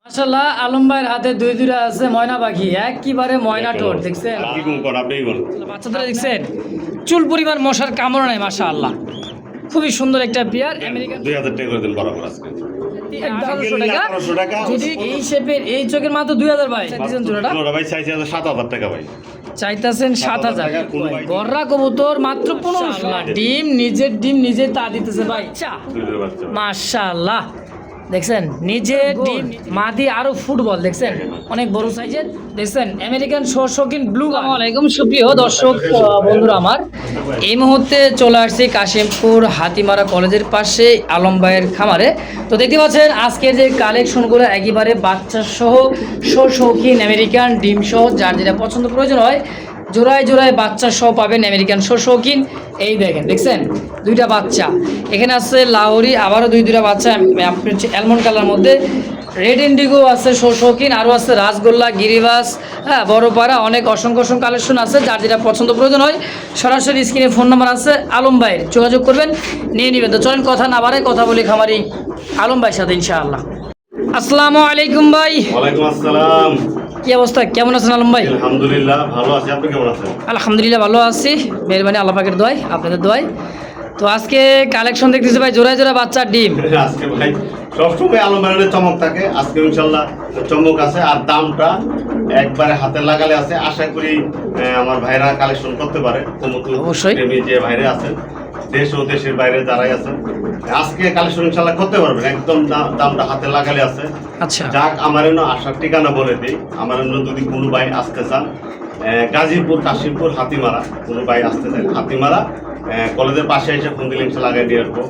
মাশাআল্লাহ আলম ভাইয়ের হাতে দুইটা আছে ময়না পাখি একবারে ময়না টোট দেখছেন কি কোন কর আপনিই বলেন। বাচ্চাদের দেখছেন চুল পরিমাণ মশার কামড় নাই মাশাআল্লাহ খুবই সুন্দর একটা পেয়ার আমেরিকান 2000 টাকা করে দিন বরাবর আজকে। 1800 টাকা যদি এই শেপের এই চোখের মাত্র 2000 ভাই চাইতেছেন জোড়াটা জোড়া ভাই চাইছে 7000 টাকা ভাই। চাইতেছেন 7000 টাকা কোন ভাই? গররা কবুতর মাত্র 1500 ডিম নিজে তা দিতেছে ভাই দুইটার বাচ্চা। মাশাআল্লাহ দেখছেন নিজে ডিম মাদি আরো ফুটবল দেখছেন অনেক বড় সাইজের দেখছেন আমেরিকান শৌখিন ব্লু। আসসালামু আলাইকুম সুপ্রিয় দর্শক বন্ধুরা আমার এই মুহূর্তে চলে আসছি কাশিমপুর হাতিমারা কলেজের পাশে আলম ভাইয়ের খামারে। তো দেখতে পাচ্ছেন আজকের যে কালেকশনগুলো একেবারে বাচ্চা সহ শৌখিন আমেরিকান ডিম সহ যার যেটা পছন্দ প্রয়োজন হয় জোড়ায় জোড়ায় বাচ্চা সহ পাবেন আমেরিকান শৌখিন। এই দেখেন দেখছেন দুইটা বাচ্চা এখানে আছে লাহোরি আবারও দুইটা বাচ্চা আপনি হচ্ছে অ্যালমন্ড কালার মধ্যে রেড ইন্ডিগো আছে শৌখিন আরও আছে রাসগোল্লা গিরিবাস হ্যাঁ বড়পাড়া অনেক অসংখ্য কালেকশন আছে যার যেটা পছন্দ প্রয়োজন হয় সরাসরি স্ক্রিনে ফোন নাম্বার আছে আলম ভাইয়ের যোগাযোগ করবেন নিয়ে নেবেন। তো চলেন কথা না বাড়ায় কথা বলি খামারি আলম ভাইয়ের সাথে ইনশাআল্লাহ। আসসালামু আলাইকুম ভাই। ওয়ালাইকুম আসসালাম। কি অবস্থা কেমন আছেন আলম ভাই? আলহামদুলিল্লাহ ভালো আছি, আপনি কেমন আছেন? আলহামদুলিল্লাহ ভালো আছি, মেহরবানি আল্লাহ পাকের দোয়ায় আপনাদের দোয়ায়। তো আজকে কালেকশন দেখতেছি ভাই জোড়ায় জোড়া বাচ্চার ডিম। আজকে ভাই সবসময় আলম ভাইয়ের চমক থাকে, আজকে ইনশাল্লাহ চমক আছে আর দামটা একবারে হাতে লাগালে আছে। আশা করি আমার ভাইরা কালেকশন করতে পারে। অবশ্যই। প্রেমী যে ভাইরা আছেন দেশ ও দেশের বাইরে যারাই আছেন আজকে কালেকশন ইনশাল্লাহ করতে পারবেন, একদম দামটা হাতে লাগালে আছে। আচ্ছা যাক আমার এনে আসার ঠিকানা বলে দিই। আমার এনে যদি কোনো ভাই আসতে চান গাজীপুর কাশিমপুর হাতিমারা, কোনো ভাই আসতে চান হাতিমারা কলেজের পাশে এসে ফোন দিলে ইনশাল্লাহ আগে দিয়ে আসবো।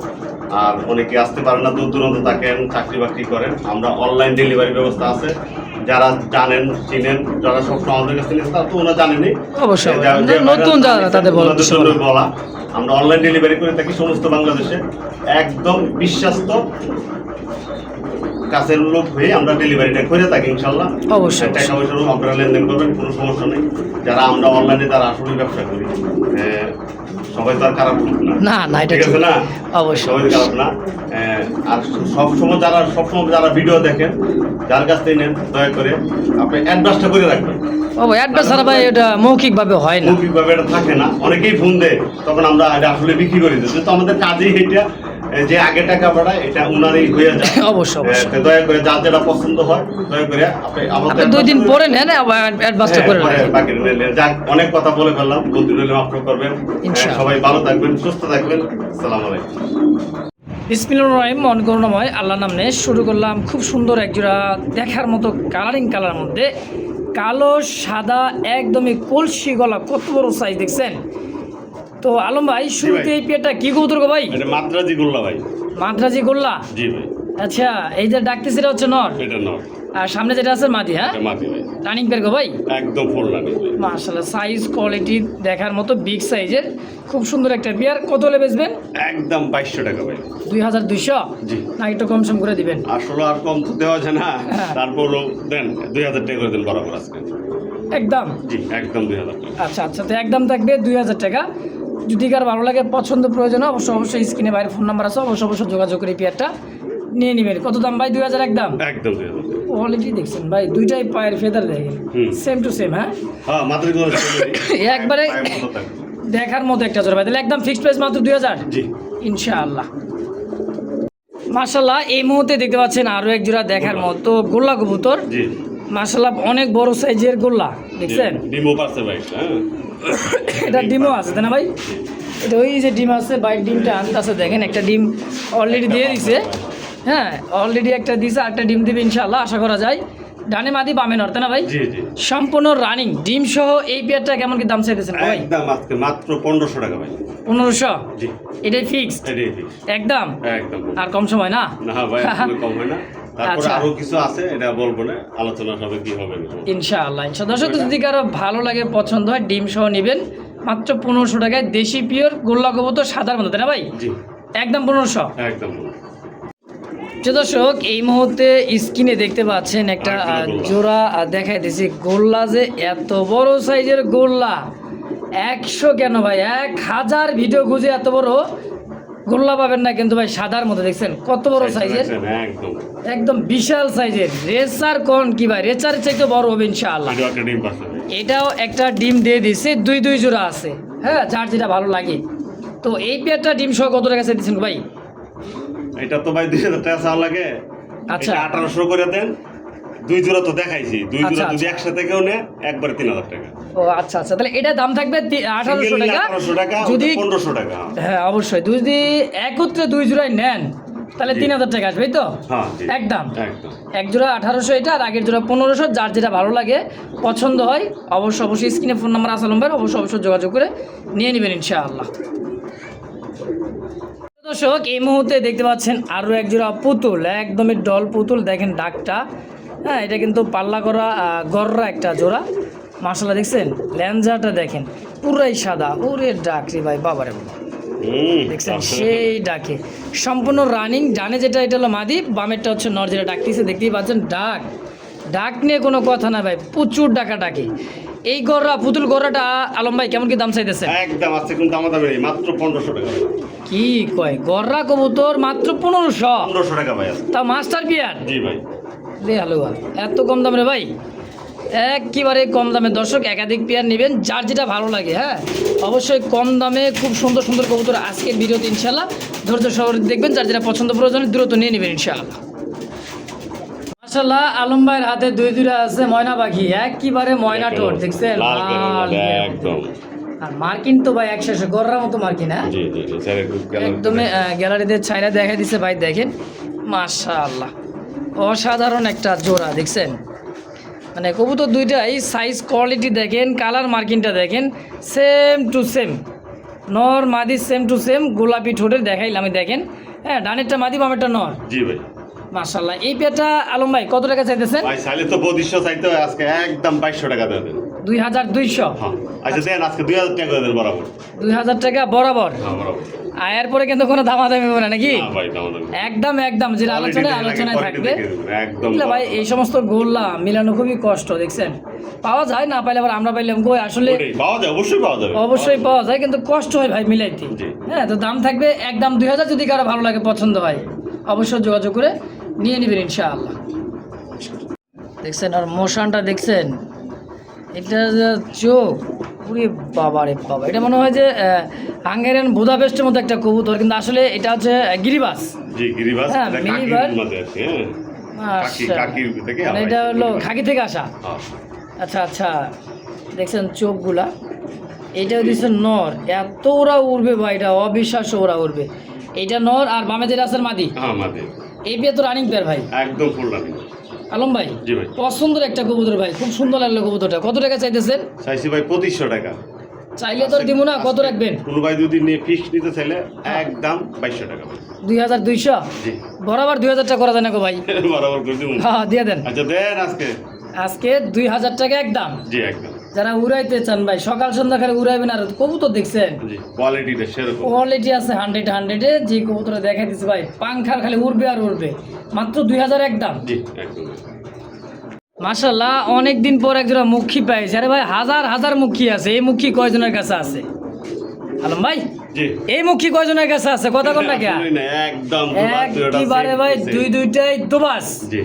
আর অনেকে আসতে পারেন না, দূর দূরান্ত থাকেন, চাকরি বাকরি করেন, আমরা অনলাইন ডেলিভারি ব্যবস্থা আছে। যারা জানেন চিনেন যারা সবসময় আমাদের কাছে নিয়েছে তারা তো ওরা জানেনি, অবশ্যই নতুন যারা তাদের বলা আমরা অনলাইন ডেলিভারি করে থাকি সমস্ত বাংলাদেশে। একদম বিশ্বাস্ত কাছের লোক হয়ে আমরা ডেলিভারিটা করে থাকি ইনশাল্লাহ। অবশ্যই টাকা পয়সারও আপনারা লেনদেন করবেন, কোনো সমস্যা নেই। যারা আমরা অনলাইনে যারা আসলে ব্যবসা করি সবাই তো আর খারাপ না, না এটা ঠিক আছে না? অবশ্যই সবাই খারাপ না। আর সবসময় যারা ভিডিও দেখেন যার কাছ থেকে নেন দয়া করে আপনি অ্যাডভান্সটা করে রাখবেন। অ্যাডভান্স ছাড়া ভাই এটা মৌখিকভাবে হয় না, মৌখিকভাবে এটা থাকে না। অনেকেই ফোন দেয় তখন আমরা এটা আসলে বিক্রি করে দিই, তো আমাদের কাজেই এটা যে আগে টাকা বাড়ায় এটা উনারই হয়ে যায়। অবশ্যই দয়া করে যার যেটা পছন্দ হয় দয়া করে আপনি আমাদের 2 দিন পরে নেন অ্যাডভান্সটা করে রাখেন। বাকি যাক অনেক কথা বলে ফেললাম, বলতে হলে মাফ করবেন। সবাই ভালো থাকবেন, সুস্থ থাকবেন। আসসালামু আলাইকুম। বিসমিল্লাহির রহমানির রহিম। মন করুণাময় আল্লাহর নাম নিয়ে শুরু করলাম। খুব সুন্দর একজোড়া দেখার মতো কালারিং কালার মধ্যে কালো সাদা একদমই কলসি গলা, কত বড় সাইজ দেখছেন। তো আলম ভাই শুরুতে এই পেয়ারটা কি কবুতর গো ভাই? এটা মাদ্রাজি গোল্লা ভাই। মাদ্রাজি গোল্লা? জি ভাই। আচ্ছা এই যে ডাকতেছি এটা হচ্ছে নর, এটা নর, আর সামনে যেটা আছে মাদি। হ্যাঁ মাদি ভাই। রানিং পেয়ার গো ভাই? একদম ফুল রানিং ভাই। মাশাআল্লাহ সাইজ কোয়ালিটি দেখার মতো বিগ সাইজের খুব সুন্দর একটা পেয়ার। কত হলে বেচবেন? একদম 2200 টাকা ভাই। 2200? জি। না একটু কম সম করে দিবেন? আসলে আর কম তো দেওয়া যায় না, হ্যাঁ। তারপরও দেন 2000 টাকা করে দেন বরাবর আজকে। একদম? জি একদম 2000 টাকা। আচ্ছা তো একদম থাকবে 2000 টাকা। যদি কার ভালো লাগে পছন্দ প্রয়োজন অবশ্যই স্ক্রিনে বাইরে ফোন নাম্বার আছে, অবশ্যই যোগাযোগ করে এই পেয়ারটা নিয়ে নেবেন। কত দাম ভাই? 2000 একদম? একদম 2000 টাকা। কোয়ালিটি দেখছেন ভাই, দুইটাই পায়ের ফেদার দেখেন সেম টু সেম। হ্যাঁ হ্যাঁ মাত্র একবারে দেখার মতো একটা জোড়া ভাই। তাহলে একদম ফিক্সড প্রাইস মাত্র 2000? জি ইনশাআল্লাহ। মাশাআল্লাহ এই মুহূর্তে দেখতে পাচ্ছেন আরো এক জোড়া দেখার মতো গোল্লা কবুতর। জি মাশাআল্লাহ অনেক বড় সাইজের গোল্লা দেখছেন। ডিমো পাচ্ছে ভাই। হ্যাঁ এটা ডিমও আছে তাই না ভাই? এটা ওই যে ডিম আছে ভাই, ডিমটা আনতেছে দেখেন, একটা ডিম অলরেডি দিয়ে দিছে। হ্যাঁ অলরেডি একটা দিছে, আরেকটা ডিম দিবে ইনশাআল্লাহ আশা করা যায়। ডানে মাদি বামে নর তাই না ভাই? জি জি সম্পূর্ণ রানিং ডিম সহ এই পেয়ারটা কেমন কি দাম চাইতেছেন ভাই? একদম আজকে মাত্র 1500 টাকা ভাই। 1500? জি এটাই ফিক্সড এটাই ফিক্স। একদম? একদম আর কম সময় না? না ভাই আসলে কম হয় না। তারপরে আচ্ছা। আরো কিছু আছে এটা বলবো না, আলোচনা সবে কি হবে ইনশাআল্লাহ। দর্শক যদি কারো ভালো লাগে পছন্দ হয় ডিম সহ নেবেন মাত্র 1500 টাকায়। দেশি পিওর গোল্লা কবুতর সাদার মতো তাই না ভাই? জি একদম 1500? একদম। দর্শক এই মুহূর্তে স্ক্রিনে দেখতে পাচ্ছেন একটা জোড়া দেখাই দিয়েছি গোল্লা, যে এত বড় সাইজের গোল্লা 100 কেন ভাই 1000 ভিডিও খুঁজে এত বড় গোল্লা পাবেন না কিন্তু ভাই সাদার মধ্যে দেখছেন কত বড় সাইজের, একদম একদম বিশাল সাইজের। রেসার কোন কি ভাই, রেসারের চাইতে বড় হবে ইনশাআল্লাহ। এটাও একটা ডিম পাচ্ছে ভাই। এটাও একটা ডিম দিয়ে দিছে, দুই জোড়া আছে। হ্যাঁ, যার যেটা ভালো লাগে। তো এই পেয়ারটা ডিম সহ কত টাকা চাইতেছেন ভাই? এটা তো ভাই 2000 টাকা চাওয়া লাগে। আচ্ছা। এটা 1800 করে দেন। 2 জোড়া তো দেখাইছি, 2 আচ্ছা, জোড়া যদি আচ্ছা। একসাথে কেউ নেয় একবারে 3000 টাকা। ও আচ্ছা আচ্ছা, তাহলে এটা দাম থাকবে 1800 Single টাকা। 1800 টাকা, যদি 1500 টাকা। হ্যাঁ অবশ্যই, যদি একত্রে 2 জোড়ায় নেন তাহলে জি। 3000 টাকা আসবে, এই তো? হ্যাঁ জি। একদম একদম। এক জোড়া 1800 এটা, আর আগের জোড়া 1500। যার যেটা ভালো লাগে পছন্দ হয় অবশ্যই স্ক্রিনে ফোন নাম্বার আছে নম্বর, অবশ্যই যোগাযোগ করে নিয়ে নেবেন ইনশাআল্লাহ। দর্শক এই মুহূর্তে দেখতে পাচ্ছেন আরও এক জোড়া পুতুল, একদমই ডল পুতুল। দেখেন ডাকটা, হ্যাঁ এটা কিন্তু পাল্লা করা গররা একটা জোড়া। মাশাআল্লাহ দেখছেন, ল্যাঞ্জাটা দেখেন পুরাই সাদা। ওরে ডাক রে ভাই, বাবারে বাবা, দেখছেন সেই ডাকে সম্পূর্ণ রানিং। ডানে যেটা এটা হলো মাদি, বামেরটা হচ্ছে নর, যেটা ডাকতেছে দেখতেই পাচ্ছেন। ডাক নিয়ে কোনো কথা না ভাই, প্রচুর ডাকা ডাকে। এই গররা পুতুল গররাটা আলম ভাই কেমন কি দাম চাইতেছে? একদম আছে, কিন্তু আমাদের নেই, মাত্র 1500 টাকা। কি কয়, গররা কবুতর মাত্র 1500? 1500 টাকা ভাই আছে। তা মাস্টার পিয়ার জি ভাই। রে হালুয়া, এত কম দাম রে ভাই, একেবারে কম দামে। দর্শক একাধিক পেয়ার নেবেন, যার যেটা ভালো লাগে। হ্যাঁ অবশ্যই কম দামে খুব সুন্দর সুন্দর কবুতর আজকের ভিডিওতে ইনশাল্লাহ ধৈর্য সহকারে দেখবেন। যার যেটা পছন্দ প্রয়োজন দ্রুত নিয়ে নেবেন ইনশাআল্লাহ। মাশাআল্লাহ আলম ভাইয়ের হাতে দুইটা আছে ময়না পাখি, একেবারে ময়না ঠোঁট দেখছেন, লাল লাল কালার, গের। একদম। আর মার্কিন তো ভাই একশেষে গররার মতো মার্কিন। হ্যাঁ জি জি জি, স্যার একটু একদমই গ্যালারিতে ছাইরা দেখাই দিছে ভাই, দেখেন মাশাআল্লাহ অসাধারণ একটা জোড়া দেখছেন। মানে কবুতর দুইটাই সাইজ কোয়ালিটি দেখেন, কালার মার্কিংটা দেখেন, সেম টু সেম। নর মাদি সেম টু সেম, গোলাপি ঠোঁটের দেখাইলাম আমি, দেখেন। হ্যাঁ ডানেরটা মাদি, বামেরটা নর। জি ভাই। মাশাআল্লাহ এই পেয়ারটা আলম ভাই কত টাকা চাইতেছেন? ভাই চাইলে তো 2200 চাইতে হয়, আজকে একদম 2200 টাকা দিয়ে দেন। 2200? হ্যাঁ আচ্ছা দেন, আজকে 2000 টাকা করে দেন বরাবর। 2000 টাকা বরাবর? হ্যাঁ বরাবর। আয়ের পরে কিন্তু কোনো দামাদামি হবে না নাকি? না ভাই, দাম দাম। একদম যেটা আলোচনায় থাকবে। একদম বুঝলে ভাই এই সমস্ত গোল্লা মিলানো খুবই কষ্ট, দেখছেন। পাওয়া যায়, না পাইলে আবার আমরা পাইলাম কই, আসলে পাওয়া যায়, অবশ্যই পাওয়া যাবে। অবশ্যই পাওয়া যায়, কিন্তু কষ্ট হয় ভাই মিলাইতে। জি। হ্যাঁ তো দাম থাকবে একদম 2000। যদি কারো ভালো লাগে পছন্দ হয় অবশ্যই যোগাযোগ করে নিয়ে নেবেন ইনশাআল্লাহ। দেখছেন আর মোশনটা দেখছেন, এটা যে চোখ, পুরি বাবা রে বাবা, এটা মনে হয় যে হাঙ্গেরিয়ান বুদাপেস্টের মতো একটা কবুতর, কিন্তু আসলে এটা হচ্ছে গিরিবাস। জি গিরিবাস, হ্যাঁ, এটা মিলিবার। কাকির মধ্যে আছে। হ্যাঁ কাকির থেকে মানে এটা হলো খাকি থেকে আসা। হ্যাঁ। আচ্ছা দেখছেন চোখগুলা, এইটাও দিচ্ছে নর, এত ওরা উড়বে ভাই, এটা অবিশ্বাস্য ওরা উড়বে। এইটা নর, আর বামে যেটা আছে মাদি। হ্যাঁ মাদি। এই পেয়ে তো রানিং পেয়ার ভাই, একদম ফুল রানিং। আলম ভাই জি ভাই। পছন্দের একটা কবুতর ভাই, খুব সুন্দর লাগলো কবুতরটা। কত টাকা চাইতেছেন? চাইছি ভাই 2500 টাকা। চাইলে তো দিব না, কত রাখবেন? কোনো ভাই যদি নিয়ে ফিক্স নিতে চাইলে একদম 2200 টাকা ভাই। 2200? জি। বরাবর 2000 টাকা করা যায় না গো ভাই? বরাবর করে দিব। হ্যাঁ দিয়ে দেন। আচ্ছা দেন আজকে 2000 টাকা একদম। জি একদম। যারা উড়াইতে চান ভাই, সকাল সন্ধ্যা খালি উড়াইবেন। আর কবুতর দেখছেন জি কোয়ালিটিটা সেরকম। কোয়ালিটি আছে 100-100-এ। যে কবুতরে দেখাই দিচ্ছে ভাই, পাংখার খালি উড়বে আর উড়বে। মাত্র 2000 একদম। জি একদম। মাশাআল্লাহ অনেক দিন পর একজোড়া মুখী পাইছে। আরে ভাই হাজার মুখী আছে, এই মুখী কয়জনের কাছে আছে আলম ভাই? জি। এই মুখী কয়জনের কাছে আছে, কথা কোন না কে? একদম একবারে ভাই দুইটাই দুবাস। জি।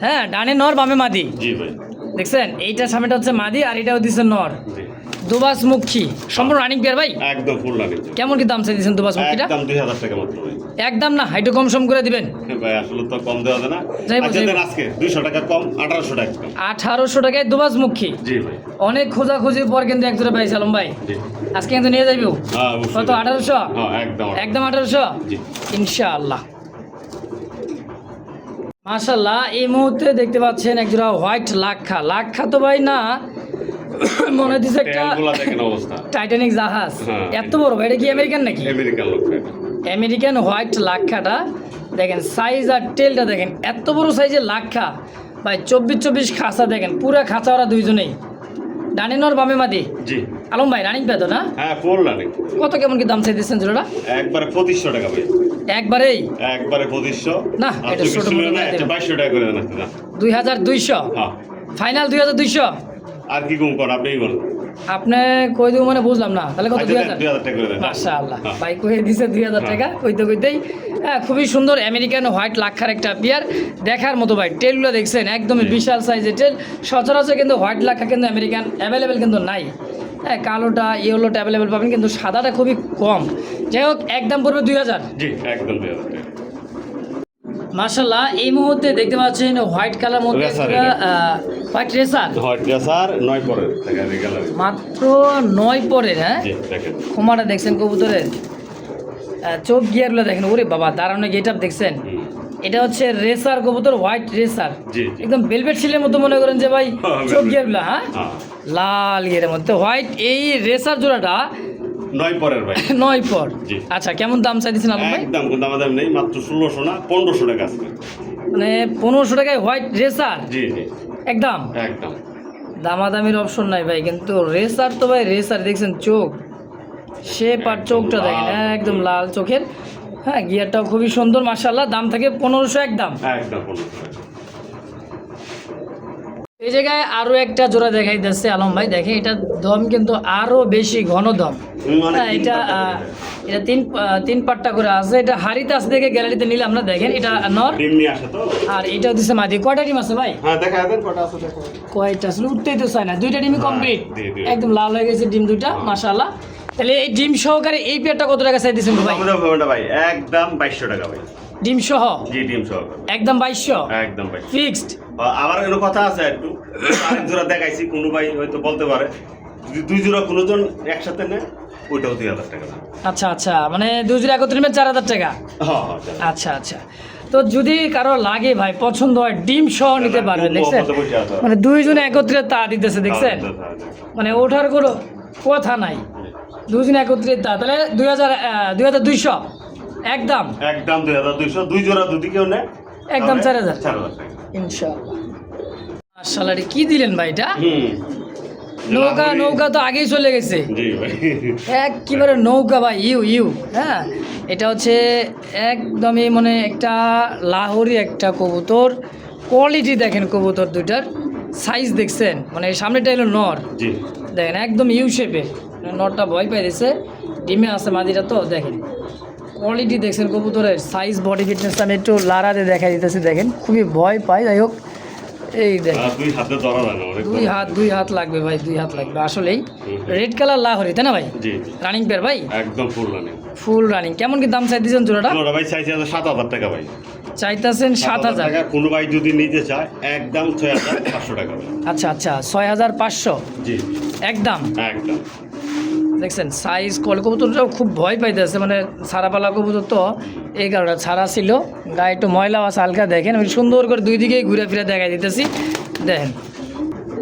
হ্যাঁ ডানে নর, বামে মাদি। জি ভাই। দেখছেন এইটার সামনেটা হচ্ছে মাদি, আর এটাও দিচ্ছে নর। জি। দুবাস মুখী, সম্পূর্ণ রানিং পেয়ার ভাই। একদম ফুল রানিং। কেমন কি দাম চাইছেন দুবাস মুখীটা? একদম 2000 টাকা মাত্র ভাই। একদম না, একটু কম সম করে দিবেন ভাই, আসলে তো কম দেওয়া যায় না। যাইবো, আচ্ছা যাইবো। দেন আজকে 200 টাকা কম, 1800 টাকা কম। 1800 টাকায় দুবাস মুখী। জি ভাই। অনেক খোঁজাখুঁজির পর কিন্তু এক জোড়া পাইছি আলম ভাই। জি। আজকে কিন্তু নিয়ে যাইবো। হ্যাঁ অবশ্যই। কত? 1800? হ্যাঁ একদম। একদম 1800 জি। ইনশাআল্লাহ। মাশাআল্লাহ এই মুহূর্তে দেখতে পাচ্ছেন এক জোড়া হোয়াইট লাক্ষা তো ভাই না, মনে হচ্ছে একটা ট্যাঙ্কগুলা দেখেন অবস্থা। টাইটানিক জাহাজ। হ্যাঁ। এত বড় ভাই, এটা কি আমেরিকান নাকি? আমেরিকান লোক এটা। আমেরিকান হোয়াইট লাক্ষাটা দেখেন, সাইজ আর টেলটা দেখেন, এত বড় সাইজের লাক্ষা ভাই। 24 খাঁচা দেখেন, পুরা খাঁচা ওরা দুইজনেই। ডানে নর, বামে মাদি। জি। আলম ভাই রানিং পেতো না? হ্যাঁ ফুল রানিং। কত কেমন কি দাম চাইতেছেন জোড়াটা? একবারে 2500 টাকা ভাই। একবারেই? একবারে 2500। না, এটা ছোট মতো না, এটা 2200 টাকা করে দেন আজকে না। 2200? হ্যাঁ। ফাইনাল 2200? আর কি কম কর, আপনিই বলেন। আপনি কই দেবো মানে বুঝলাম না, তাহলে কত? 2000? 2000 টাকা করে দেন। মাশাআল্লাহ, হ্যাঁ। ভাই কই দিছে 2000 টাকা কইতে কইতেই। হ্যাঁ, খুবই সুন্দর আমেরিকান হোয়াইট লাক্ষার একটা পেয়ার, দেখার মতো ভাই। টেলগুলো দেখছেন একদমই বিশাল সাইজের টেল। সচরাচর কিন্তু হোয়াইট লাক্ষা কিন্তু আমেরিকান অ্যাভেলেবেল কিন্তু নাই। হ্যাঁ, কালোটা ইয়েলোটা অ্যাভেলেবেল পাবেন, কিন্তু সাদাটা খুবই কম। যাই হোক, একদম পড়বে 2000। জি একদম 2000 টাকা। মাশাআল্লাহ, এই মুহূর্তে দেখতে পাচ্ছেন হোয়াইট কালার মধ্যে রেসার একটা, হোয়াইট রেসার, হোয়াইট রেসার 9 পরের টাকা দিয়ে গেল। মাত্র 9 পরের। হ্যাঁ, জি দেখেন। খোমাটা দেখছেন কবুতরের, চোখ গিয়ারগুলো দেখেন, ওরে বাবা দাঁড়ানো গেট আপ দেখছেন। এটা হচ্ছে রেসার কবুতর, হোয়াইট রেসার, জি, জি। একদম বেলভেট শিলের মতো মনে করেন যে ভাই চোখ গিয়ারগুলো। হ্যাঁ, হ্যাঁ, লাল গিয়ারের মধ্যে হোয়াইট এই রেসার জোড়াটা 9 পরের ভাই। 9 পর। জি। আচ্ছা, কেমন দাম চাইতেছেন আলম ভাই? একদম কোনো দাম নেই, মাত্র 1600 না 1500 টাকা আছে। মানে 1500 টাকায় হোয়াইট রেসার জি জি একদম। একদম। দামাদামির অপশন নাই ভাই, কিন্তু রেসার তো ভাই রেসার, দেখছেন চোখ শেপ আর চোখটা দেখেন একদম লাল চোখের। হ্যাঁ, গিয়ারটাও খুবই সুন্দর মাশাআল্লাহ। দাম থাকে 1500 একদম। একদম 1500 টাকা। এই জায়গায় আরো একটা জোড়া দেখাই দিচ্ছে আলম ভাই, দেখেন এটা দম কিন্তু আরো বেশি ঘন দম। মানে হ্যাঁ, এটা এটা তিন পাট্টা করে আছে। এটা হাড়িতে আছে দেখে গ্যালারিতে নিলে আমরা দেখেন, এটা নর। ডিম নিয়ে আসে তো। আর এটা দিচ্ছে মাদি। কয়টা ডিম আছে ভাই? হ্যাঁ দেখা দেন কটা আছে দেখা। কয়টা আসলে উঠতেই তো চায় না, দুইটা ডিমই কমপ্লিট, একদম লাল হয়ে গেছে ডিম দুইটা মাশাআল্লাহ। তাহলে এই ডিম সহকারে এই পেয়ারটা কত টাকা চাই দিচ্ছেন ভাই? আমাদের ভাবনা ভাই একদম 2200 টাকা ভাই। ডিম সহ? জি ডিম সহ একদম 2200 একদম 2200 ফিক্সড। আবার কোনো কথা আছে একটু, আরেক জোড়া দেখাইছি, কোনো ভাই হয়তো বলতে পারে যদি 2 জোড়া কোনোজন একসাথে নেয় ওইটাও 2000 টাকা দাম। আচ্ছা আচ্ছা, মানে 2 জোড়া একত্রে নিলে 4000 টাকা। হ্যাঁ আচ্ছা আচ্ছা, তো যদি কারো লাগে ভাই পছন্দ হয় ডিম সহ নিতে পারবেন। দেখছেন মানে 2 জনে একত্রে তা দিতেছে, দেখছেন মানে ওঠার কোনো কথা নাই। 2 জনে একত্রে তা, তাহলে 2200 একদম। একদম 2200, 2 জোড়া যদি কেউ নেয় একদম 4000 টাকা ইনশাআল্লাহ। মাশাআল্লাহ, কি দিলেন ভাই এটা? হুম। নৌকা তো আগেই চলে গেছে জি ভাই। একেবারে নৌকা ভাই, ইউ। হ্যাঁ, এটা হচ্ছে একদমই মানে একটা লাহোরি একটা কবুতর। কোয়ালিটি দেখেন কবুতর দুইটার, সাইজ দেখছেন, মানে সামনেটা হলো নর, জি দেখেন একদম ইউ শেপের। নরটা ভয় পাই দিছে, ডিমে আছে মাদিটা, তো দেখেন কোয়ালিটি দেখছেন কবুতরের, সাইজ বডি ফিটনেস। আমি একটু লারাতে দেখাই দিতেছি, দেখেন খুবই ভয় পাই। যাই হোক, এই দেখেন 2 হাতে ধরা লাগে অনেক। 2 হাত লাগবে ভাই, 2 হাত লাগবে আসলেই। রেড কালার লাহোরি তাই না ভাই? জি রানিং পেয়ার ভাই, একদম ফুল রানিং। Full running. কেমন কি দাম চাই দিয়েছেন জোড়াটা? জোড়া ভাই চাইছে 7000 টাকা ভাই। চাইতেছেন 7000 টাকা। কোনো ভাই যদি নিতে চায় একদম 6500 টাকা ভাই। আচ্ছা আচ্ছা, 6500 জি একদম। একদম। দেখছেন সাইজ কবুতরটাও খুব ভয় পাইতেছে, মানে ছাড়াপালা কবুতর তো, এই কারণে ছাড়া ছিল, গায়ে একটু ময়লা আছে হালকা। দেখেন আমি সুন্দর করে 2 দিকেই ঘুরে ফিরে দেখাই দিতেছি, দেখেন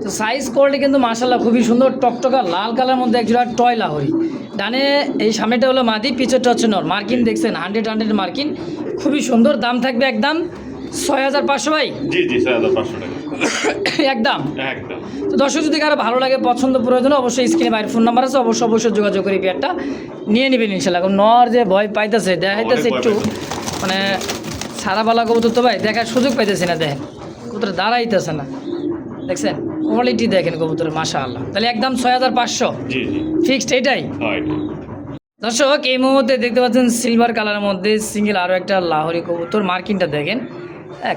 তো সাইজ কোয়ালিটি কিন্তু মাশাআল্লাহ খুবই সুন্দর। টকটকা লাল কালার মধ্যে একজোড়া টয় লাহোরি। ডানে এই সামনেটা হলো মাদি, পিছেরটা হচ্ছে নর। মার্কিন দেখছেন 100 মার্কিন, খুবই সুন্দর। দাম থাকবে একদম 6500 ভাই। জি জি 6500 টাকা একদম একদম। তো দর্শক যদি কারো ভালো লাগে, পছন্দ প্রয়োজন, অবশ্যই স্ক্রিনে বাইরের ফোন নাম্বার আছে, অবশ্যই যোগাযোগ করে পেয়ারটা নিয়ে নেবেন ইনশাল্লাহ। কারণ নর যে ভয় পাইতেছে, দেখাইতেছে একটু মানে সারাবালা কবুতর তো ভাই দেখার সুযোগ পাইতেছে না, দেখেন কবুতর দাঁড়াইতেছে না, দেখছেন কোয়ালিটি দেখেন কবুতরের মাশাআল্লাহ। তাহলে একদম 6500 জি জি ফিক্সড এটাই। হয়। দর্শক এই মুহূর্তে দেখতে পাচ্ছেন সিলভার কালারের মধ্যে সিঙ্গেল আরও একটা লাহোরি কবুতর। মার্কিনটা দেখেন,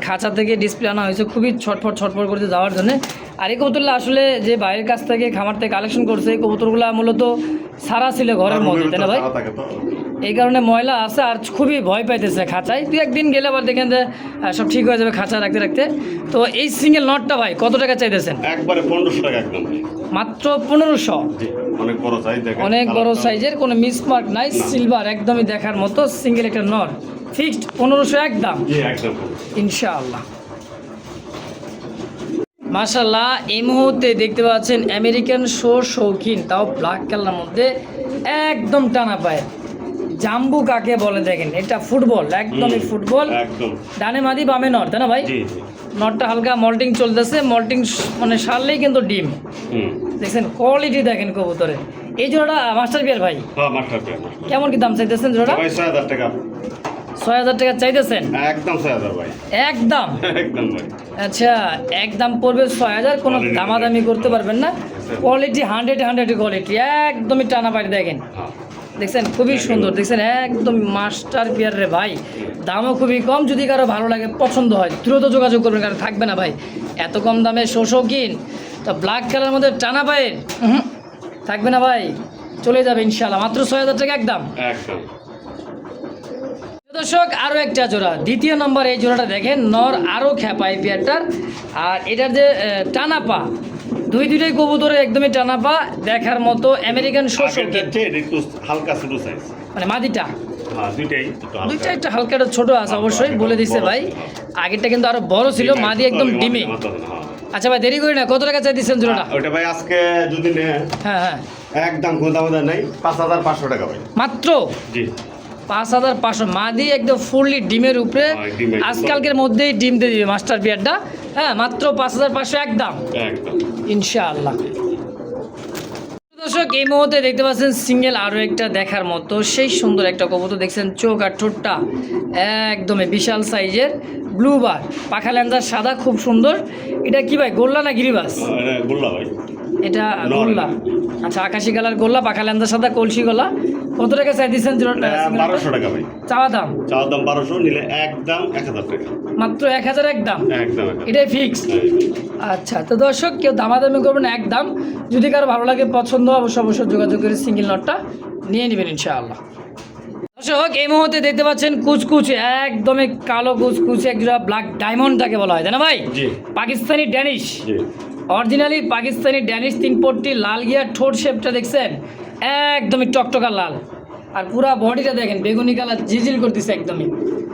খাঁচা থেকে ডিসপ্লে আনা হয়েছে খুবই ছটফট করতে যাওয়ার জন্য। আর এই কবুতরগুলো আসলে যে বাইরের কাছ থেকে খামার থেকে কালেকশন করছে, এই কবুতরগুলো মূলত সারা ছিল ঘরের মধ্যে, তাই না ভাই? এই কারণে ময়লা আছে আর খুবই ভয় পাইতেছে খাঁচায়। 2 একদিন গেলে আবার দেখেন যে সব ঠিক হয়ে যাবে খাঁচা রাখতে রাখতে। তো এই সিঙ্গেল নটটা ভাই কত টাকা চাইতেছেন? একবারে 1500 টাকা একদম। মাত্র 1500। জি অনেক বড় সাইজ দেখেন, অনেক বড় সাইজের, কোনো মিসমার্ক নাই, সিলভার একদমই দেখার মতো সিঙ্গেল একটা নট। ফিক্সড 1500 একদম জি একদম ইনশাআল্লাহ। মাশাআল্লাহ, এই মুহূর্তে দেখতে পাচ্ছেন আমেরিকান শৌখিন, তাও ব্ল্যাক কালারের মধ্যে, একদম টানা পায়। জাম্বু কাকে বলে দেখেন, এটা ফুটবল, একদমই ফুটবল। একদম। ডানে মাদি বামে নর, তাই না ভাই? জি নটটা হালকা মল্টিং চলতেছে, মল্টিং মানে সারলেই কিন্তু ডিম। দেখছেন কোয়ালিটি দেখেন কবুতরের। এই জোড়াটা মাস্টার পেয়ার ভাই? হ্যাঁ মাস্টার পেয়ার। কেমন কি দাম চাইতেছেন জোড়াটা? ভাই 6000 টাকা। 6,000 টাকা চাইতেছেন? একদম 6,000 ভাই, একদম একদম ভাই। আচ্ছা, একদম পড়বে 6,000, কোনো দামাদামি করতে পারবেন না। কোয়ালিটি 100 কোয়ালিটি, একদমই টানা পাড়ি দেখেন, হ্যাঁ, দেখছেন খুবই সুন্দর, দেখছেন একদম মাস্টার পেয়ার রে ভাই। দামও খুবই কম, যদি কারো ভালো লাগে পছন্দ হয় দ্রুত যোগাযোগ করবেন, কারণ থাকবে না ভাই এত কম দামে শৌখিন। তো ব্ল্যাক কালার মধ্যে টানা পায়ের থাকবে না ভাই, চলে যাবে ইনশাল্লাহ, মাত্র 6,000 টাকা একদম। একদম। দর্শক আরও একটা জোড়া, দ্বিতীয় নম্বর এই জোড়াটা দেখেন, নর আরও খ্যাপা এই পেয়ারটার। আর এটার যে টানা পা, দুইটাই কবুতরে একদমই টানা পা, দেখার মতো আমেরিকান শৌখিন, একটু হালকা ছোট সাইজ, মানে মাদিটা হ্যাঁ দুইটাই একটু হালকা। দুইটা একটা হালকা একটা ছোট আছে অবশ্যই, বলে দিচ্ছে ভাই। আগেরটা কিন্তু আরো বড় ছিল, মাদি একদম ডিমে। আচ্ছা ভাই দেরি করি না, কত টাকা চাই দিচ্ছেন জোড়াটা? ওটা ভাই আজকে যদি নেন, হ্যাঁ হ্যাঁ, একদম কোনো দাম নাই, 5,500 টাকা ভাই। মাত্র জি, 5,500, মাদি একদম ফুললি ডিমের উপরে, হ্যাঁ, ডিমের উপরে। আজকালকের মধ্যেই ডিম দিয়ে দিবে মাস্টার বিয়ারটা। হ্যাঁ, মাত্র 5,500 একদম একদম। ইনশাআল্লাহ। দর্শক এই মুহূর্তে দেখতে পাচ্ছেন সিঙ্গেল আরও একটা দেখার মতো সেই সুন্দর একটা কবুতর, দেখছেন চোখ আর ঠোঁটটা একদমই বিশাল সাইজের, ব্লু বার, পাখা ল্যান্সার সাদা, খুব সুন্দর। এটা কি ভাই, গোল্লা না গিরিবাস? এটা গোল্লা ভাই। এটা নর। গোল্লা, আচ্ছা আকাশি কালার গোল্লা, পাখা ল্যান্সার সাদা, কলসি গলা। কত টাকা চাই দিচ্ছেন? 1200 টাকা ভাই। চাওয়া দাম? চাওয়ার দাম 1200, নিলে একদম 1,000 টাকা। মাত্র 1,000 একদম? একদম। এটাই ফিক্সড? আচ্ছা, তো দর্শক কেউ দামাদামি করবেন একদম, যদি কারো ভালো লাগে পছন্দ অবশ্যই যোগাযোগ করে সিঙ্গেল নটটা নিয়ে নেবেন ইনশাআল্লাহ। দর্শক এই মুহূর্তে দেখতে পাচ্ছেন কুচকুচে, একদমই কালো কুচকুচে একজোড়া ব্ল্যাক ডায়মন্ড তাকে বলা হয়, তাই না ভাই? জি পাকিস্তানি ড্যানিশ, জি। অরিজিনালি পাকিস্তানি ড্যানিশ, 3 পট্টি, লাল গিয়ার, ঠোঁট শেপটা দেখছেন একদমই টকটকা লাল, আর পুরা বডিটা দেখেন বেগুনি কালার, ঝিলঝিল করতেছে একদমই।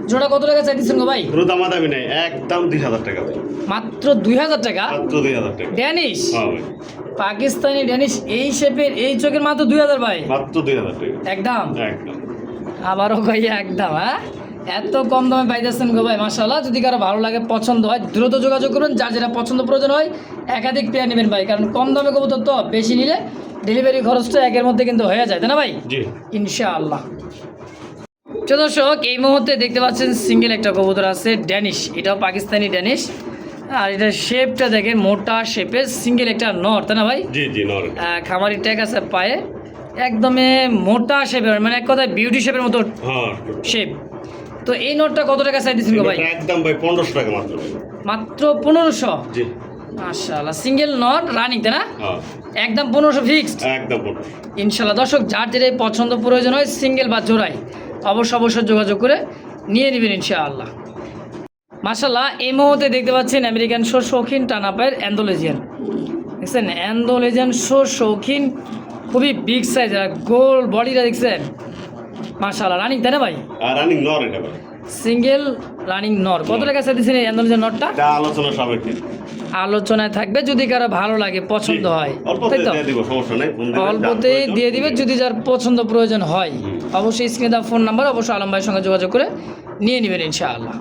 জোড়া কত টাকা চাইতেছেন গো ভাই? পুরো দামাদামি নাই, একদম 2,000 টাকা ভাই। মাত্র 2,000 টাকা? মাত্র 2,000 টাকা। ড্যানিশ, হ্যাঁ ভাই, পাকিস্তানি ড্যানিশ, এই শেপের এই চোখের মাত্র 2,000 ভাই? মাত্র 2,000 টাকা একদম? একদম। আবারও ভাই একদম, হ্যাঁ এত কম দামে পাইতেছেন গো ভাই, মাশাআল্লাহ। যদি কারো ভালো লাগে পছন্দ হয় দ্রুত যোগাযোগ করবেন, যার যেটা পছন্দ প্রয়োজন হয় একাধিক পেয়ার নেবেন ভাই, কারণ কম দামে কবুতর তো, বেশি নিলে ডেলিভারি খরচটা একের মধ্যে কিন্তু হয়ে যায়, তাই না ভাই? জি। ইনশাআল্লাহ। তো দর্শক এই মুহূর্তে দেখতে পাচ্ছেন সিঙ্গেল একটা কবুতর আছে ড্যানিশ, এটাও পাকিস্তানি ড্যানিশ, আর এটা শেপটা দেখেন মোটা শেপের, সিঙ্গেল একটা নর, তাই না ভাই? জি জি, নর। খামারি ট্যাগ আছে পায়ে, একদমই মোটা শেপের, মানে এক কথায় বিউটি শেপের মতো হ্যাঁ। শেপ। তো এই নোটটা কত টাকা চাই দিচ্ছেন গো ভাই? একদম ভাই 1,500 টাকা মাত্র ভাই। মাত্র 1,500? জি। মাশাআল্লাহ, সিঙ্গেল নট রানিং, তাই না? হ্যাঁ, একদম 1,500 ফিক্সড একদম 1,500। ইনশাআল্লাহ। দর্শক যার যেটাই পছন্দ প্রয়োজন হয় সিঙ্গেল বা জোড়াই অবশ্যই যোগাযোগ করে নিয়ে নেবেন ইনশাআল্লাহ। মাশাআল্লাহ এই মুহূর্তে দেখতে পাচ্ছেন আমেরিকান শৌখিন টানা পায়ের অ্যান্ডোলেজিয়ান, দেখছেন অ্যান্ডোলেজিয়ান শৌখিন, খুবই বিগ সাইজ, আর গোল বডিটা দেখছেন মাশাআল্লাহ, রানিং তাই না ভাই? রানিং নর এটা ভাই। সিঙ্গেল রানিং নর। কত টাকা চাইতেছেন এই অ্যান্ডোলেজিয়ান নটটা? এটা আলোচনা সাপেক্ষে, আলোচনায় থাকবে, যদি কারো ভালো লাগে পছন্দ হয় অল্পতে তাই তো দিয়ে দিব, সমস্যা নাই। ফোন দিবেন, অল্পতেই যার প্রয়োজন দিয়ে দিবে, যদি যার পছন্দ প্রয়োজন হয় অবশ্যই স্ক্রিনে দেওয়া ফোন নাম্বার অবশ্যই আলম ভাইয়ের সঙ্গে যোগাযোগ করে নিয়ে নেবেন ইনশাআল্লাহ।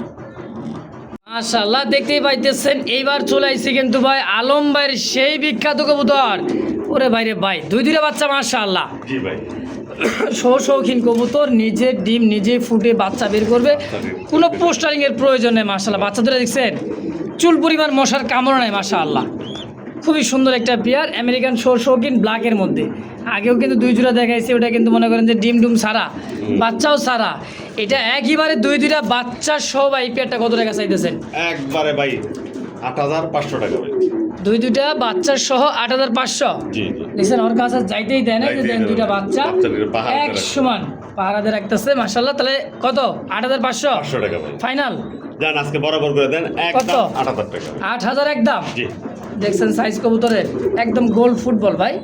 মাশাআল্লাহ দেখতেই পাইতেছেন এইবার চলে আইছি কিন্তু ভাই আলম ভাইয়ের সেই বিখ্যাত কবুতর, ওরে ভাইরে ভাই দুইটা বাচ্চা মাশাআল্লাহ, জি ভাই। শৌখিন কবুতর, নিজের ডিম নিজে ফুটে বাচ্চা বের করবে, কোনো পোস্টারিং এর প্রয়োজন নেই মাশাআল্লাহ। বাচ্চাদের দেখছেন চুল পরিমাণ মশার কামড় নাই মাশাআল্লাহ, খুবই সুন্দর একটা পেয়ার আমেরিকান শৌখিন ব্ল্যাকের মধ্যে। আগেও কিন্তু 2 জোড়া দেখাইছে, ওটা কিন্তু মনে করেন যে ডিম ডুম সারা, বাচ্চাও সারা, এটা একইবারে 2 বাচ্চা সব। এই পেয়ারটা কত টাকা চাইতেছেন? একবারে ভাই 8,500 টাকা ভাই। 2 বাচ্চা সহ 8,500? জি জি। দেখছেন ওর কাছে যাইতেই দেয় না, যে দেন 2 বাচ্চা বাচ্চাদের পাহাড় এক সমান পাহারাদের রাখতেছে মাশাআল্লাহ। তাহলে কত? 8,500 500 টাকা ভাই। ফাইনাল জান আজকে বরাবর করে দেন, একদম 8,000 টাকা। 8,000 একদম? জি। দেখছেন সাইজ কবুতরের একদম গোল ফুটবল ভাই,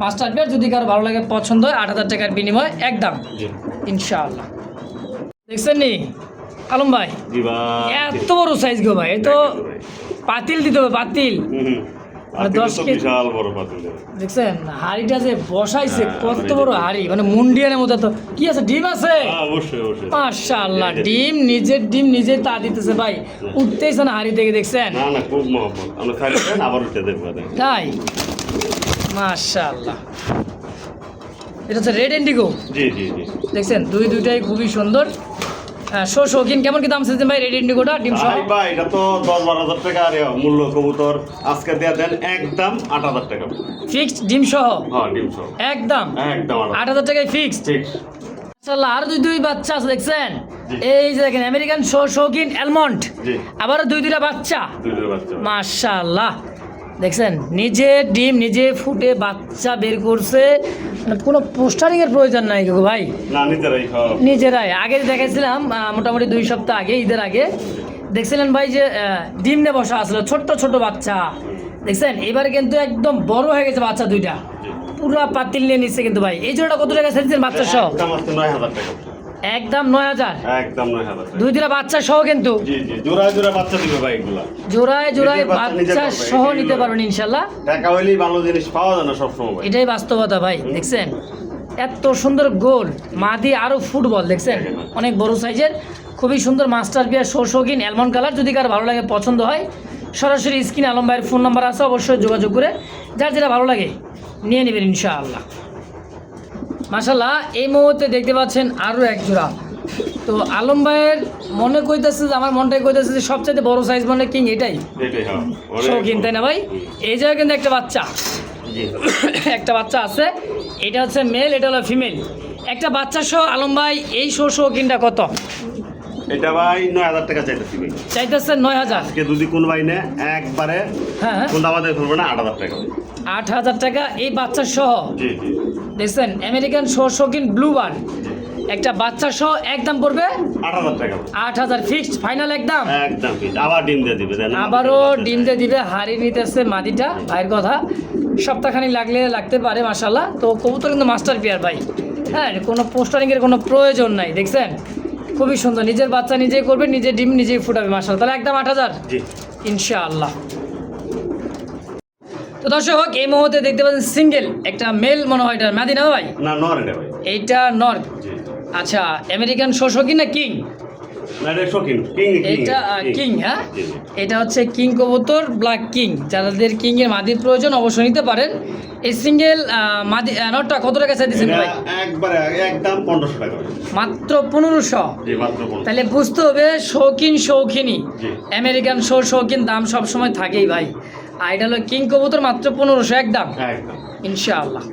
মাস্টার পেয়ার, যদি কারো ভালো লাগে পছন্দ হয় 8,000 টাকার বিনিময় একদম জি ইনশাআল্লাহ। দেখছেন নি আলম ভাই, জি ভাই। এত বড় সাইজ গো ভাই, এ তো পাতিল দিতে হবে, পাতিল। মানে 10 কেজি বিশাল বড় পাতিল। দেখছেন হাড়িটা যে বসাইছে, কত বড় হাড়ি, মানে মুন্ডিয়ানের মতো। তো কি আছে, ডিম আছে? অবশ্যই অবশ্যই। মাশাআল্লাহ, ডিম নিজে তা দিতেছে ভাই, উঠতেইছে না হাড়ি থেকে, দেখছেন? না না, খুব মহব্বত। আমরা খাইলে আবার উঠে দেখবো। তাই মাশাআল্লাহ। এটা হচ্ছে রেড ইন্ডিগো, জি জি জি। দেখছেন দুইটাই খুবই সুন্দর, শৌখিন কেমন কি দাম চাইছেন ভাই রেড ইন্ডিগোটা ডিম সহ? ভাই এটা তো 10-12 হাজার টাকা আর মূল্য কবুতর আজকে দেয়া দেন একদম 8,000 টাকা। ফিক্সড ডিম সহ? হ্যাঁ ডিম সহ একদম 8,000 টাকায় ফিক্সড। ঠিক। মাশাআল্লাহ, আর দুই বাচ্চা আছে দেখছেন? জি। এই যে দেখেন আমেরিকান শৌখিন অ্যালমন্ড, জি। আবারও দুইটা বাচ্চা। দুইটা বাচ্চা। মাশাআল্লাহ, দেখছেন নিজে ডিম নিজে ফুটে বাচ্চা বের করছে, মানে কোনো পোস্টারিং এর প্রয়োজন নাই গো ভাই, না নিজেরাই খাওয়া। নিজেরাই। আগে দেখাইছিলাম মোটামুটি 2 সপ্তাহ আগে, ঈদের আগে দেখছিলেন ভাই যে ডিম নিয়ে বসা আসলো, ছোট্ট ছোট বাচ্চা দেখছেন। এবার কিন্তু একদম বড় হয়ে গেছে বাচ্চা দুইটা, পুরো পাতিল নিয়ে নিচ্ছে কিন্তু ভাই। এই জোড়াটা কত টাকা চাইছেন বাচ্চা সহ? একদম 9,000 টাকা। একদম 9,000? একদম 9,000 টাকা। দুইটা বাচ্চা সহ কিন্তু? জি জি, জোড়ায় জোড়ায় বাচ্চা দিবে ভাই এগুলা। জোড়ায় জোড়ায় নিজের বাচ্চা নিজে বাচ্চা করবে, সহ এটাই নিতে হলো। পারবেন ইনশাল্লাহ। টাকা হইলেই ভালো জিনিস পাওয়া যায় না সবসময় ভাই। এটাই বাস্তবতা ভাই, দেখছেন এত সুন্দর গোল মাদি আরো ফুটবল দেখছেন, অনেক বড় সাইজের, খুবই সুন্দর মাস্টার বিয়ার শৌখিন অ্যালমন্ড কালার। যদি কার ভালো লাগে পছন্দ হয় সরাসরি স্ক্রিনে আলম ভাইয়ের ফোন নাম্বার আছে, অবশ্যই যোগাযোগ করে যার যেটা ভালো লাগে নিয়ে নেবেন ইনশাআল্লাহ। মাশাআল্লাহ, এই মুহূর্তে দেখতে পাচ্ছেন আরও এক জোড়া। তো আলম ভাইয়ের মনে কইতেছে যে, আমার মনটাই কইতেছে যে সবচাইতে বড় সাইজ মানে কিং এটাই এটাই হ্যাঁ। শৌখিন, তাই না ভাই? এই জায়গায় কিন্তু একটা বাচ্চা জি। একটা বাচ্চা আছে, এটা হচ্ছে মেল, এটা হলো ফিমেল। একটা বাচ্চা সহ আলম ভাই এই শৌখিনটা কত? এটা ভাই 9,000 টাকা চাইতেছি ভাই। চাইতেছেন 9,000? আজকে যদি কোন ভাই নেয় একবারে হ্যাঁ, কোন আমাদের ধরবে না 8,000 টাকা। 8,000 টাকা এই বাচ্চা সহ? জি জি। দেখছেন আমেরিকান শৌখিন ব্লুবার একটা বাচ্চা সহ একদম পড়বে 8,000 টাকা। 8,000 ফিক্সড ফাইনাল একদম? একদম ঠিক। আবার ডিম দিয়ে দিবে দেন। আবারও ডিম দিয়ে দিবে, হাড়ি নিতেছে মাদিটা ভাইয়ের কথা, সপ্তাহখানি লাগতে পারে মাশাল্লাহ। তো কবুতর কিন্তু মাস্টার পেয়ার ভাই, হ্যাঁ, কোনো পোস্টারিংয়ের কোনো প্রয়োজন নাই, দেখছেন খুবই সুন্দর, নিজের বাচ্চা নিজেই করবে, নিজে ডিম নিজেই ফুটাবে মাশাল্লাহ। তাহলে একদম 8,000 জি ইনশাআল্লাহ। তো দর্শক এই মুহূর্তে দেখতে পাচ্ছেন সিঙ্গেল একটা মেল মনে হয়, এটা মাদি না ভাই? না নর এটা ভাই। এইটা নর? জি। আচ্ছা, আমেরিকান শৌখিন না কিং? না এটা শৌখিন কিং। এটা কিং, হ্যাঁ জি, জি। এটা হচ্ছে কিং কবুতর, ব্ল্যাক কিং। যাদের কিং এর মাদির প্রয়োজন অবশ্যই নিতে পারেন। এই সিঙ্গেল মাদি নটটা কত টাকা চাইছেন ভাই? একবারে একদম 1,500 টাকা ভাই। মাত্র 1,500? জি মাত্র 1,500। তাহলে বুঝতে হবে শৌখিনই জি। আমেরিকান শৌখিন দাম সবসময় থাকেই ভাই। আর এটা হলো কিং কবুতর, মাত্র 1,500 একদম একদম ইনশাআল্লাহ।